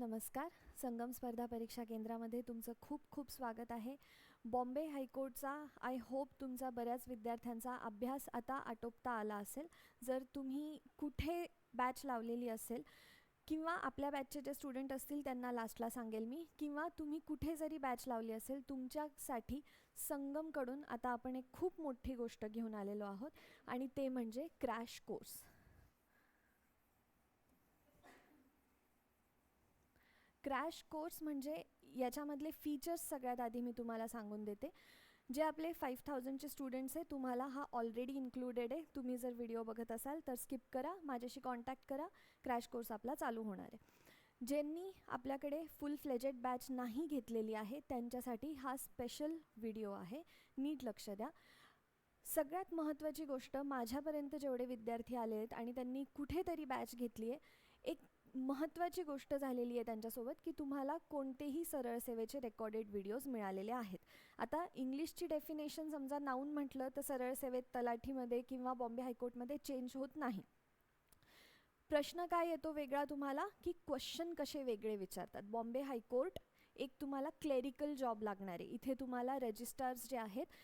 नमस्कार. संगम स्पर्धा परीक्षा केंद्रामध्ये तुमचं खूप खूप स्वागत आहे. बॉम्बे हायकोर्टचा आय होप तुमचा बऱ्याच विद्यार्थ्यांचा अभ्यास आता आटोपता आला असेल. जर तुम्ही कुठे बॅच लावलेली असेल किंवा आपल्या बॅचचे जे स्टुडंट असतील त्यांना लास्टला सांगेल मी, किंवा तुम्ही कुठे जरी बॅच लावली असेल, तुमच्यासाठी संगमकडून आता आपण एक खूप मोठी गोष्ट घेऊन आलेलो आहोत आणि ते म्हणजे क्रॅश कोर्स. क्रॅश कोर्स म्हणजे याच्यामधले फीचर्स सगळ्यात आधी मी तुम्हाला सांगून देते. जे आपले 5000चे स्टुडंट्स आहे, तुम्हाला हा ऑलरेडी इन्क्लुडेड आहे. तुम्ही जर व्हिडिओ बघत असाल तर स्किप करा, माझ्याशी कॉन्टॅक्ट करा, क्रॅश कोर्स आपला चालू होणार आहे. ज्यांनी आपल्याकडे फुल फ्लेजेड बॅच नाही घेतलेली आहे त्यांच्यासाठी हा स्पेशल व्हिडिओ आहे. नीट लक्ष द्या. सगळ्यात महत्त्वाची गोष्ट, माझ्यापर्यंत जेवढे विद्यार्थी आले आहेत आणि त्यांनी कुठेतरी बॅच घेतली आहे, एक महत्त्वाची गोष्ट झालेली आहे त्यांच्यासोबत की तुम्हाला कोणतेही सरळ सेवेचे रेकॉर्डेड व्हिडिओज मिळालेले आहेत. आता इंग्लिशची डेफिनेशन समजा नाऊन म्हटलं तर सरळ सेवेत तलाठीमध्ये किंवा बॉम्बे हायकोर्टमध्ये चेंज होत नाही. प्रश्न काय येतो वेगळा तुम्हाला, की क्वेश्चन कसे वेगळे विचारतात. बॉम्बे हायकोर्ट एक तुम्हाला क्लेरिकल जॉब लागणार आहे. इथे तुम्हाला रजिस्ट्रार्स जे आहेत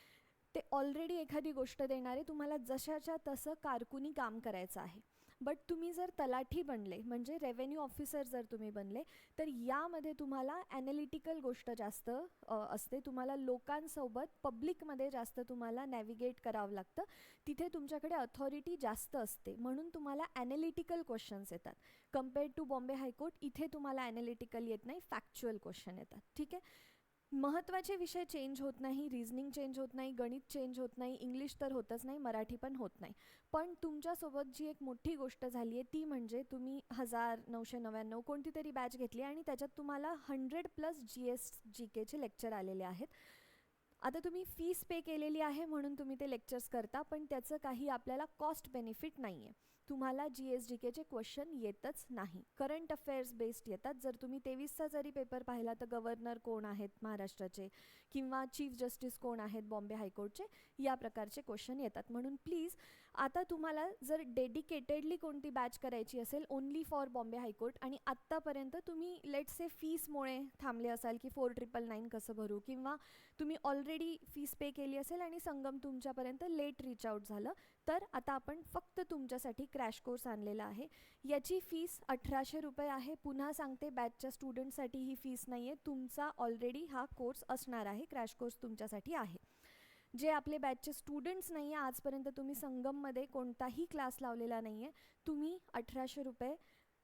ते ऑलरेडी एखादी गोष्ट देणारे, तुम्हाला जशाच्या तसं कारकुनी काम करायचं आहे. बट तुम्ही जर तलाठी बनले म्हणजे रेव्हेन्यू ऑफिसर जर तुम्ही बनले तर यामध्ये तुम्हाला ॲनालिटिकल गोष्ट जास्त असते. तुम्हाला लोकांसोबत पब्लिकमध्ये जास्त तुम्हाला नॅव्हिगेट करावं लागतं. तिथे तुमच्याकडे अथॉरिटी जास्त असते, म्हणून तुम्हाला ॲनालिटिकल क्वेश्चन्स येतात. कम्पेअर्ड टू बॉम्बे हायकोर्ट इथे तुम्हाला ॲनालिटिकल येत नाही, फॅक्च्युअल क्वेश्चन येतात. ठीक आहे. महत्त्वाचे विषय चेंज होत नाही, रिझनिंग चेंज होत नाही, गणित चेंज होत नाही, इंग्लिश तर होतच नाही, मराठी पण होत नाही. पण तुमच्यासोबत जी एक मोठी गोष्ट झाली आहे ती म्हणजे तुम्ही 1999 कोणती तरी बॅच घेतली आणि त्याच्यात तुम्हाला 100+ GS/GKचे लेक्चर आलेले आहेत. आता तुम्ही फीस पे केलेली आहे म्हणून तुम्ही ते लेक्चर्स करता, पण त्याचं काही आपल्याला कॉस्ट बेनिफिट नाही आहे. तुम्हाला GS/GKचे क्वेश्चन येतच नाही, करंट अफेअर्स बेस्ड येतात. जर तुम्ही 23चा जरी पेपर पाहिला तर गव्हर्नर कोण आहेत महाराष्ट्राचे किंवा चीफ जस्टिस कोण आहेत बॉम्बे हायकोर्टचे, या प्रकारचे क्वेश्चन येतात. म्हणून प्लीज आता तुम्हाला जर डेडिकेटेडली कोणती बॅच करायची असेल ओन्ली फॉर बॉम्बे हायकोर्ट आणि आत्तापर्यंत तुम्ही लेट्स से फीसमुळे थांबले असाल की 4999 कसं भरू, किंवा तुम्ही ऑलरेडी फीस पे केली असेल आणि संगम तुमच्यापर्यंत लेट रीच आउट झालं, तर आता आपण फक्त तुमच्यासाठी क्रॅश कोर्स आणलेला आहे. याची फीस 1800 रुपये आहे. पुन्हा सांगते, बॅचच्या स्टुडंटसाठी ही फीस नाही आहे. तुमचा ऑलरेडी हा कोर्स असणार आहे, क्रॅश कोर्स तुमच्यासाठी आहे. जे आपले बॅचचे स्टुडंट्स नाही आहे, आजपर्यंत तुम्ही संगममध्ये कोणताही क्लास लावलेला नाही आहे, तुम्ही 1800 रुपये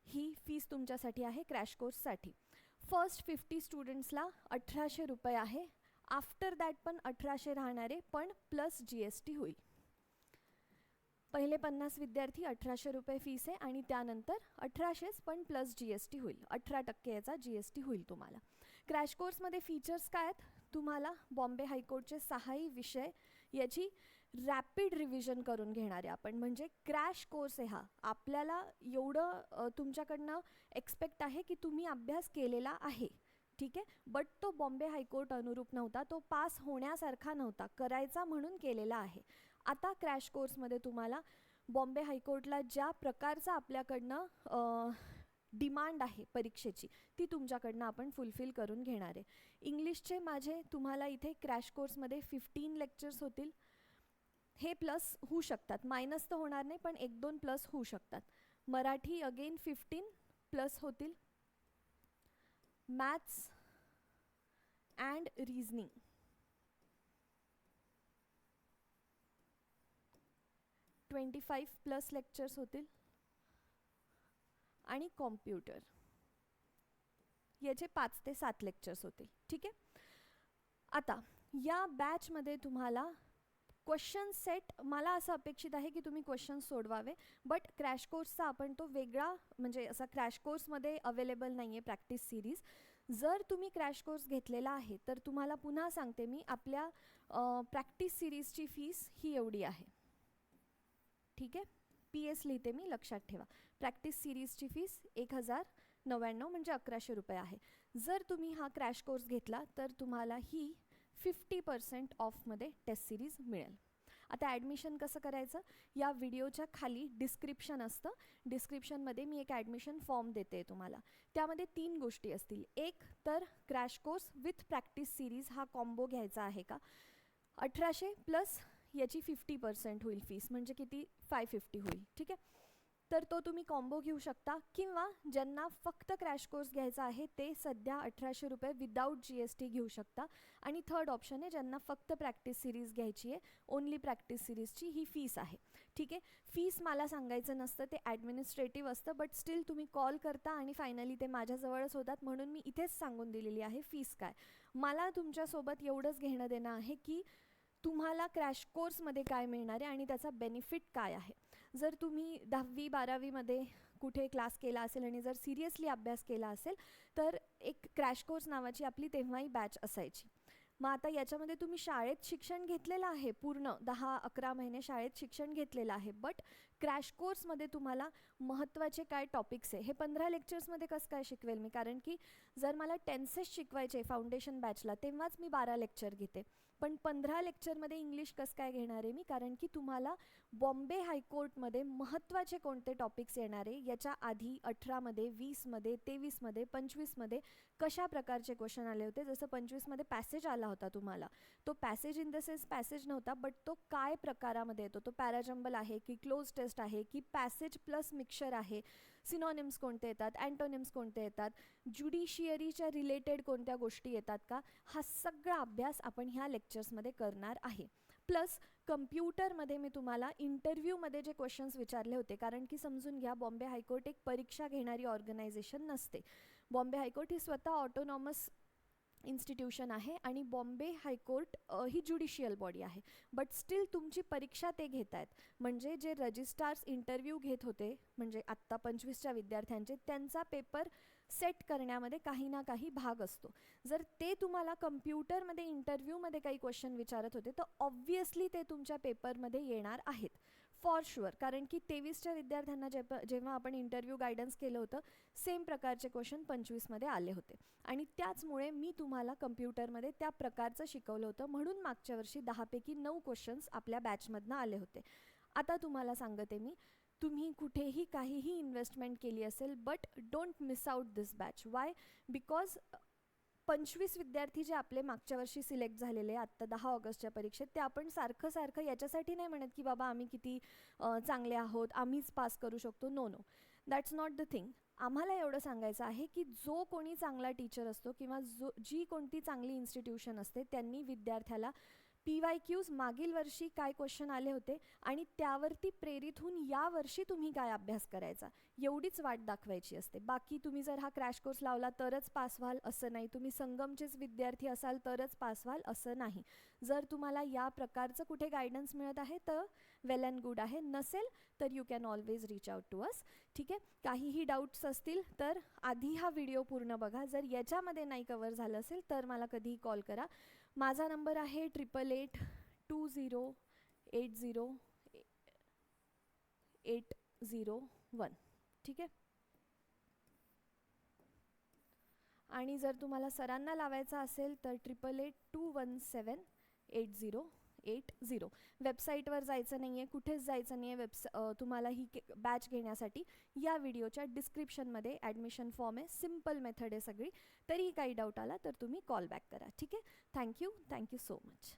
ही फीस तुमच्यासाठी आहे क्रॅश कोर्ससाठी. फर्स्ट 50 स्टुडंट्सला 1800 रुपये आहे. आफ्टर दॅट पण 1800 राहणारे, पण प्लस GST होईल. पहिले 50 विद्यार्थी 1800 रुपये फीस आहे आणि त्यानंतर 1800 पण प्लस GST होईल. 18% याचा GST होईल तुम्हाला. क्रॅश कोर्समध्ये फीचर्स काय आहेत, तुम्हाला बॉम्बे हायकोर्टचे 6ही विषय याची रॅपिड रिव्हिजन करून घेणारे आपण, म्हणजे क्रॅश कोर्स आहे हा. आपल्याला एवढं तुमच्याकडनं एक्सपेक्ट आहे की तुम्ही अभ्यास केलेला आहे, ठीक आहे, बट तो बॉम्बे हायकोर्ट अनुरूप नव्हता, तो पास होण्यासारखा नव्हता, करायचा म्हणून केलेला आहे. आता क्रॅश कोर्समध्ये तुम्हाला बॉम्बे हायकोर्टला ज्या प्रकारचा आपल्याकडनं डिमांड आहे परीक्षेची ती तुमच्याकडनं आपण फुलफिल करून घेणार आहे. इंग्लिशचे माझे तुम्हाला इथे क्रॅश कोर्समध्ये 15 लेक्चर्स होतील. हे प्लस होऊ शकतात, मायनस तर होणार नाही, पण 1-2 प्लस होऊ शकतात. मराठी अगेन 15 प्लस होतील. Maths and reasoning 25 plus lectures होतील आणि कॉम्प्युटर याचे 5 ते 7 लेक्चर्स होतील. ठीक आहे. आता या बॅचमध्ये तुम्हाला क्वेश्चन सेट, मला असं अपेक्षित आहे की तुम्ही क्वेश्चन सोडवावे, बट क्रॅश कोर्सचा आपण तो वेगळा, म्हणजे असा क्रॅश कोर्समध्ये अवेलेबल नाही आहे प्रॅक्टिस सिरीज. जर तुम्ही क्रॅश कोर्स घेतलेला आहे तर तुम्हाला पुन्हा सांगते मी, आपल्या प्रॅक्टिस सिरीजची फीस ही एवढी आहे. ठीक आहे, PS लिहिते मी, लक्षात ठेवा. प्रॅक्टिस सिरीजची फीस 1099 म्हणजे 1100 रुपये आहे. जर तुम्ही हा क्रॅश कोर्स घेतला तर तुम्हाला ही 50% ऑफमध्ये टेस्ट सिरीज मिळेल. आता ॲडमिशन कसं करायचं, या व्हिडिओच्या खाली डिस्क्रिप्शन असतं, डिस्क्रिप्शनमध्ये मी एक ॲडमिशन फॉर्म देते तुम्हाला. त्यामध्ये 3 गोष्टी असतील. एक तर crash course with practice series हा कॉम्बो घ्यायचा आहे का, 1800 प्लस याची 50% होईल फीस, म्हणजे किती 550 होईल. ठीक आहे, तर तो तुम्ही कॉम्बो घेऊ शकता. किंवा ज्यांना फक्त क्रॅश कोर्स घ्यायचा आहे ते सध्या 1800 रुपये विदाऊट GST घेऊ शकता. आणि थर्ड ऑप्शन आहे ज्यांना फक्त प्रॅक्टिस सिरीज घ्यायची आहे, ओनली प्रॅक्टिस सिरीजची ही फीस आहे. ठीक आहे, फीस मला सांगायचं नसतं, ते ॲडमिनिस्ट्रेटिव्ह असतं, बट स्टील तुम्ही कॉल करता आणि फायनली ते माझ्याजवळच होतात, म्हणून मी इथेच सांगून दिलेली आहे फीस काय. मला तुमच्यासोबत एवढंच घेणं देणं आहे की तुम्हाला क्रॅश कोर्समध्ये काय मिळणार आहे आणि त्याचा बेनिफिट काय आहे. जर तुम्ही 10वी 12वीमध्ये कुठे क्लास केला असेल आणि जर सिरियसली अभ्यास केला असेल तर एक क्रॅश कोर्स नावाची आपली तेव्हाही बॅच असायची. मग आता याच्यामध्ये तुम्ही शाळेत शिक्षण घेतलेलं आहे, पूर्ण 10-11 महिने शाळेत शिक्षण घेतलेलं आहे, बट क्रॅश कोर्समध्ये तुम्हाला महत्त्वाचे काय टॉपिक्स आहे हे 15 लेक्चर्समध्ये कसं काय शिकवेल मी. कारण की जर मला टेन्सेस शिकवायचे फाउंडेशन बॅचला तेव्हाच मी 12 लेक्चर घेते, पण 15 लेक्चरमध्ये इंग्लिश कसं काय घेणार आहे मी. कारण की तुम्हाला बॉम्बे हायकोर्टमध्ये महत्त्वाचे कोणते टॉपिक्स येणार आहे, याच्या आधी 18मध्ये 20मध्ये 23मध्ये 25मध्ये कशा प्रकारचे क्वेश्चन आले होते. जसं 25मध्ये पॅसेज आला होता तुम्हाला, तो passage in the sense passage नव्हता, बट तो काय प्रकारामध्ये येतो, तो पॅराजंबल आहे की क्लोज टेस्ट आहे की पॅसेज प्लस मिक्सचर आहे, सिनॉनिम्स कोणते येतात, अँटोनिम्स कोणते येतात, ज्युडिशियरीच्या रिलेटेड कोणत्या गोष्टी येतात का, हा सगळा अभ्यास आपण ह्या लेक्चर्समध्ये करणार आहे. प्लस कम्प्युटरमध्ये मी तुम्हाला इंटरव्ह्यूमध्ये जे क्वेश्चन्स विचारले होते, कारण की समजून घ्या बॉम्बे हायकोर्ट एक परीक्षा घेणारी ऑर्गनायझेशन नसते. बॉम्बे हायकोर्ट ही स्वतः ऑटोनॉमस इन्स्टिट्यूशन आहे आणि बॉम्बे हायकोर्ट ही ज्युडिशियल बॉडी आहे, बट स्टील तुमची परीक्षा ते घेत आहेत. म्हणजे जे रजिस्ट्रार्स इंटरव्ह्यू घेत होते, म्हणजे आत्ता 25च्या विद्यार्थ्यांचे, त्यांचा पेपर सेट करण्यामध्ये काही ना काही भाग असतो. जर ते तुम्हाला कम्प्युटरमध्ये इंटरव्ह्यूमध्ये काही क्वेश्चन विचारत होते तर ऑब्व्हियसली ते तुमच्या पेपरमध्ये येणार आहेत फॉर शुअर. कारण की 23च्या विद्यार्थ्यांना जेव्हा आपण इंटरव्ह्यू गायडन्स केलं होतं सेम प्रकारचे क्वेश्चन 25मध्ये आले होते आणि त्याचमुळे मी तुम्हाला कम्प्युटरमध्ये त्या प्रकारचं शिकवलं होतं, म्हणून मागच्या वर्षी 10पैकी 9 क्वेश्चन्स आपल्या बॅचमधनं आले होते. आता तुम्हाला सांगते मी, तुम्ही कुठेही काहीही इन्व्हेस्टमेंट केली असेल, but don't miss out this batch. Y? Because 25 विद्यार्थी जे आपले मागच्या वर्षी सिलेक्ट झालेले आत्ता 10 ऑगस्टच्या परीक्षेत, ते आपण सारखं सारखं याच्यासाठी नाही म्हणत की बाबा आम्ही किती चांगले आहोत, आम्हीच पास करू शकतो. No no, that's not the thing. आम्हाला एवढं सांगायचं आहे की जो कोणी चांगला टीचर असतो किंवा जी कोणती चांगली इन्स्टिट्यूशन असते त्यांनी विद्यार्थ्याला PYQs मागील वर्षी काय क्वेश्चन आले होते आणि त्यावरती प्रेरित होऊन या वर्षी तुम्ही काय अभ्यास करायचा, एवढीच वाट दाखवायची असते. बाकी तुम्ही जर हा क्रॅश कोर्स लावला तरच पास व्हाल असं नाही, तुम्ही संगमचेच विद्यार्थी असाल तरच पास व्हाल असं नाही. जर तुम्हाला या प्रकारचं कुठे गायडन्स मिळत आहे तर वेल अँड गुड आहे, नसेल तर you can always reach out to us. ठीक आहे, काहीही डाऊट्स असतील तर आधी हा व्हिडिओ पूर्ण बघा. जर याच्यामध्ये नाही कवर झालं असेल तर मला कधीही कॉल करा. माझा नंबर आहे 8882080801. ठीक आहे, आणि जर तुम्हाला सरांना लावायचा असेल तर 8882178080. वेबसाईटवर जायचं नाही आहे, कुठेच जायचं नाही आहे. तुम्हाला ही बॅच घेण्यासाठी या व्हिडिओच्या डिस्क्रिप्शनमध्ये ॲडमिशन फॉर्म आहे, सिम्पल मेथड आहे सगळी. तरीही काही डाऊट आला तर तुम्ही कॉल बॅक करा. ठीक आहे, थँक्यू सो मच.